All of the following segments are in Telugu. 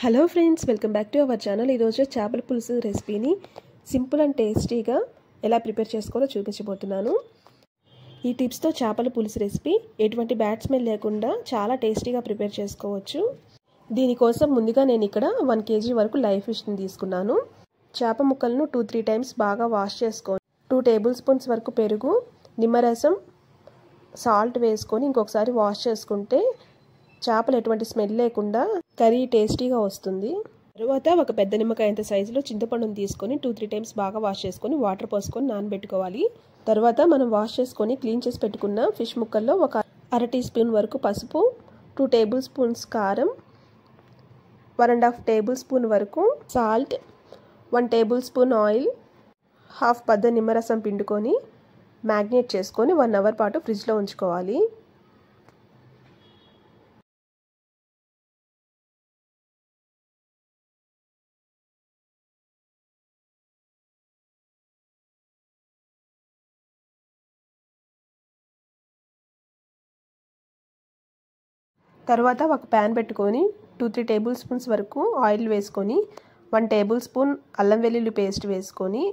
Hello friends, welcome back to our channel. ఈరోజు చేపల పులుసు రెసిపీని సింపుల్ అండ్ టేస్టీగా ఎలా ప్రిపేర్ చేసుకోవాలో చూపించబోతున్నాను. ఈ టిప్స్తో చేపల పులుసు రెసిపీ ఎటువంటి బ్యాడ్ స్మెల్ లేకుండా చాలా టేస్టీగా ప్రిపేర్ చేసుకోవచ్చు. దీనికోసం ముందుగా నేను ఇక్కడ 1 kg వరకు లైవ్ ఫిష్ని తీసుకున్నాను. చేప ముక్కలను 2-3 టైమ్స్ బాగా వాష్ చేసుకొని 2 టేబుల్ స్పూన్స్ వరకు పెరుగు, నిమ్మరసం, సాల్ట్ వేసుకొని ఇంకొకసారి వాష్ చేసుకుంటే చేపలు ఎటువంటి స్మెల్ లేకుండా కర్రీ టేస్టీగా వస్తుంది. తరువాత ఒక పెద్ద నిమ్మకాయ అంత సైజులో చింతపండును తీసుకొని 2-3 టైమ్స్ బాగా వాష్ చేసుకొని వాటర్ పోసుకొని నానబెట్టుకోవాలి. తర్వాత మనం వాష్ చేసుకొని క్లీన్ చేసి పెట్టుకున్న ఫిష్ ముక్కల్లో ఒక 1/2 టీ స్పూన్ వరకు పసుపు, 2 టేబుల్ స్పూన్స్ కారం, 1.5 టేబుల్ స్పూన్ వరకు salt, 1 tablespoon oil, half పద్ద నిమ్మరసం పిండుకొని మ్యాగ్నేట్ చేసుకొని 1 అవర్ పాటు ఫ్రిడ్జ్లో ఉంచుకోవాలి. తర్వాత ఒక ప్యాన్ పెట్టుకొని 2-3 టేబుల్ స్పూన్స్ వరకు ఆయిల్ వేసుకొని 1 టేబుల్ స్పూన్ అల్లం వెల్లుల్లి పేస్ట్ వేసుకొని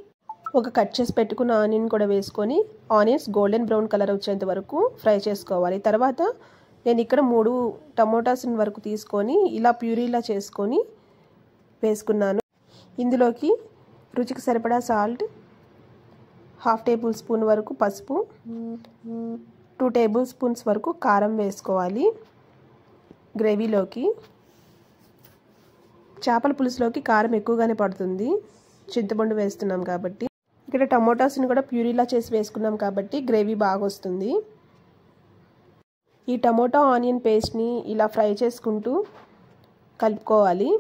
ఒక కట్ చేసి పెట్టుకున్న ఆనియన్ కూడా వేసుకొని ఆనియన్స్ గోల్డెన్ బ్రౌన్ కలర్ వచ్చేంత వరకు ఫ్రై చేసుకోవాలి. తర్వాత నేను ఇక్కడ 3 టమోటాస్ వరకు తీసుకొని ఇలా ప్యూరీలా చేసుకొని వేసుకున్నాను. ఇందులోకి రుచికి సరిపడా సాల్ట్, హాఫ్ టేబుల్ స్పూన్ వరకు పసుపు, 2 టేబుల్ స్పూన్స్ వరకు కారం వేసుకోవాలి. గ్రేవీలోకి చేపల పులుసులోకి కారం ఎక్కువగానే పడుతుంది, చింతపండు వేస్తున్నాం కాబట్టి. ఇక్కడ టమోటాస్ని కూడా ప్యూరీలా చేసి వేసుకున్నాం కాబట్టి గ్రేవీ బాగా వస్తుంది. ఈ టమోటా ఆనియన్ పేస్ట్ని ఇలా ఫ్రై చేసుకుంటూ కలుపుకోవాలి.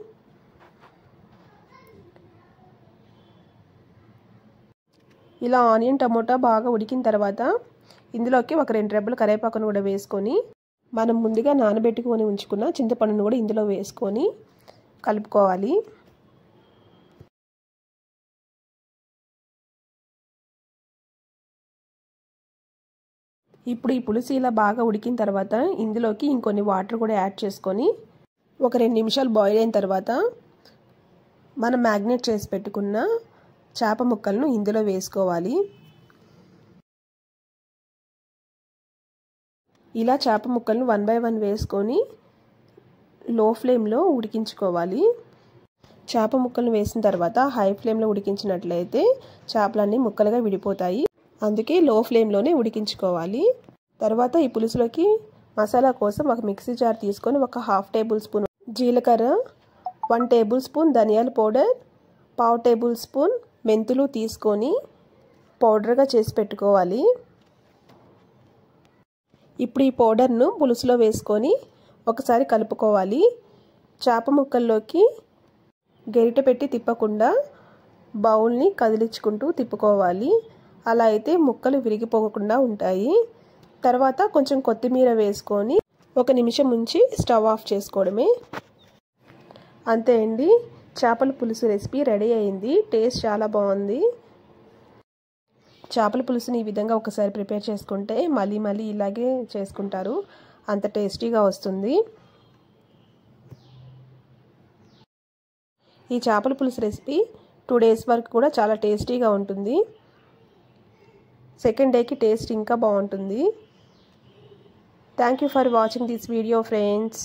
ఇలా ఆనియన్ టమోటా బాగా ఉడికిన తర్వాత ఇందులోకి ఒక 2 రెబ్బలు కరివేపాకును కూడా వేసుకొని మనం ముందుగా నానబెట్టుకొని ఉంచుకున్న చింతపండును కూడా ఇందులో వేసుకొని కలుపుకోవాలి. ఇప్పుడు ఈ పులుసు ఇలా బాగా ఉడికిన తర్వాత ఇందులోకి ఇంకొన్ని వాటర్ కూడా యాడ్ చేసుకొని ఒక 2 నిమిషాలు బాయిల్ అయిన తర్వాత మనం మ్యాగ్నేట్ చేసి పెట్టుకున్న చేప ముక్కలను ఇందులో వేసుకోవాలి. ఇలా చేప ముక్కలను 1 by 1 వేసుకొని లో ఫ్లేమ్లో ఉడికించుకోవాలి. చేప ముక్కలను వేసిన తర్వాత హై ఫ్లేమ్లో ఉడికించినట్లయితే చేపలన్నీ ముక్కలుగా విడిపోతాయి. అందుకే లో ఫ్లేమ్లోనే ఉడికించుకోవాలి. తర్వాత ఈ పులుసులోకి మసాలా కోసం ఒక మిక్సీ జార్ తీసుకొని ఒక హాఫ్ టేబుల్ స్పూన్ జీలకర్ర, 1 టేబుల్ స్పూన్ ధనియాల పౌడర్, 1/2 టేబుల్ స్పూన్ మెంతులు తీసుకొని పౌడర్గా చేసి పెట్టుకోవాలి. ఇప్పుడు ఈ పౌడర్ను పులుసులో వేసుకొని ఒకసారి కలుపుకోవాలి. చేప ముక్కల్లోకి గరిటె పెట్టి తిప్పకుండా బౌల్ని కదిలించుకుంటూ తిప్పుకోవాలి. అలా అయితే ముక్కలు విరిగిపోకుండా ఉంటాయి. తర్వాత కొంచెం కొత్తిమీర వేసుకొని 1 నిమిషం ఉంచి స్టవ్ ఆఫ్ చేసుకోవడమే. అంతే అండి, చేపల పులుసు రెసిపీ రెడీ అయింది. టేస్ట్ చాలా బాగుంది. చేపల పులుసుని ఈ విధంగా ఒకసారి ప్రిపేర్ చేసుకుంటే మళ్ళీ ఇలాగే చేసుకుంటారు, అంత టేస్టీగా వస్తుంది. ఈ చేపల పులుసు రెసిపీ 2 days వరకు కూడా చాలా టేస్టీగా ఉంటుంది. సెకండ్ డేకి టేస్ట్ ఇంకా బాగుంటుంది. Thank you for watching this video friends.